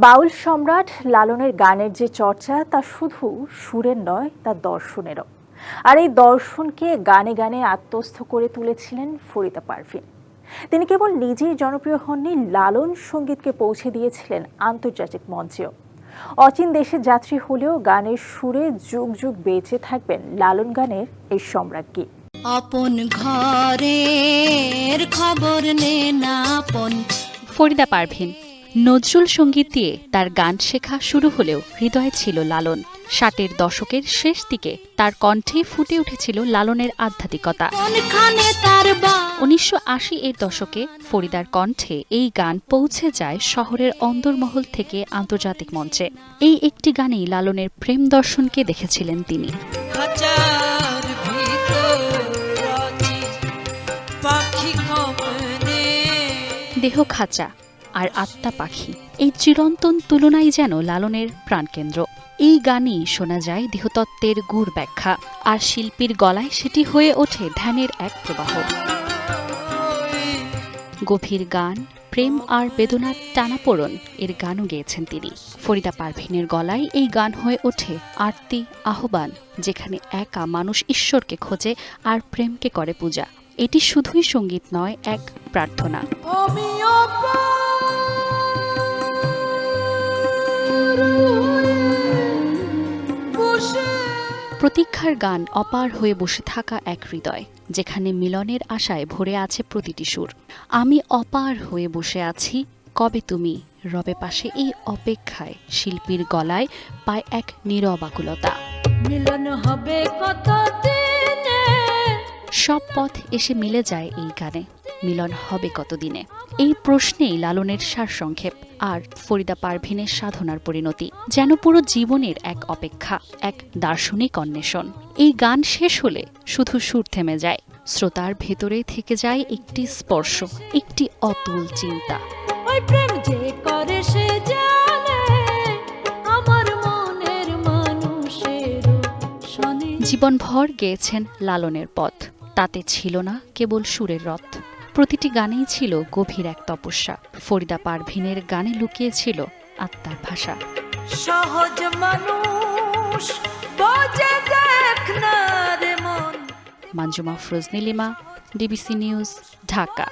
বাউল সম্রাট লালনের গানের যে চর্চা তা শুধু সুরের নয়, তা দর্শনেরও। আর এই দর্শনকে গানে গানে আত্মস্থ করে তুলেছিলেন ফরিদা পারভীন। তিনি কেবল নিজেই জনপ্রিয় হননি, লালন সঙ্গীতকে পৌঁছে দিয়েছিলেন আন্তর্জাতিক মঞ্চেও। অচিন দেশের যাত্রী হলেও গানের সুরে যুগ যুগ বেঁচে থাকবেন লালন গানের এই সম্রাজ্ঞী। আপন ঘরের খবর নে না আপন। ফরিদা পারভীন নজরুল সঙ্গীত দিয়ে তার গান শেখা শুরু হলেও হৃদয়ে ছিল লালন। 60-এর দশকের শেষ দিকে তার কণ্ঠে ফুটে উঠেছিল লালনের আধ্যাত্মিকতা। 1980-এর দশকে ফরিদার কণ্ঠে এই গান পৌঁছে যায় শহরের অন্দরমহল থেকে আন্তর্জাতিক মঞ্চে। এই একটি গানেই লালনের প্রেম দর্শনকে দেখেছিলেন তিনি। দেহ খাঁচা আর আত্মা পাখি, এই চিরন্তন তুলনাই যেন লালনের প্রাণকেন্দ্র। এই গানই শোনা যায় দেহতত্ত্বের গূঢ় ব্যাখ্যা, আর শিল্পীর গলায় সেটি হয়ে ওঠে ধ্যানের এক প্রবাহ। গভীর গান, প্রেম আর বেদনার টানাপোড়ন এর গানও গেয়েছেন তিনি। ফরিদা পারভীনের গলায় এই গান হয়ে ওঠে আরতি, আহ্বান, যেখানে একা মানুষ ঈশ্বরকে খোঁজে আর প্রেমকে করে পূজা। এটি শুধুই সঙ্গীত নয়, এক প্রার্থনা। প্রতীক্ষার গান, অপার হয়ে বসে থাকা এক হৃদয়, যেখানে মিলনের আশায় ভরে আছে প্রতিটি সুর। আমি অপার হয়ে বসে আছি, কবে তুমি রবে পাশে, এই অপেক্ষায় শিল্পীর গলায় পায় এক নীরব আকুলতা। মিলন হবে কত দিনে, সব পথ এসে মিলে যায় এই গানে, মিলন হবে কতদিনে। এই প্রশ্নেই লালনের সারসংক্ষেপ আর ফরিদা পারভীনের সাধনার পরিণতি, যেন পুরো জীবনের এক অপেক্ষা, এক দার্শনিক অন্বেষণ। এই গান শেষ হলে শুধু সুর থেমে যায়, শ্রোতার ভেতরে থেকে যায় একটি স্পর্শ, একটি অতুল চিন্তা। ওই প্রেম যে করে সে জানে, আমার মনের মানুষের শোনে। জীবনভর গেয়েছেন লালনের পথ, তাতে ছিল না কেবল সুরের রথ, প্রতিটি গানেই ছিল গভীর এক তপস্যা। ফরিদা পারভীনের গানে লুকিয়েছিল আত্মার ভাষা। সহজ মানুষ বোঝে দেখ না রে মন। Manjuma ফরোজ Nilima, DBC news, Dhaka.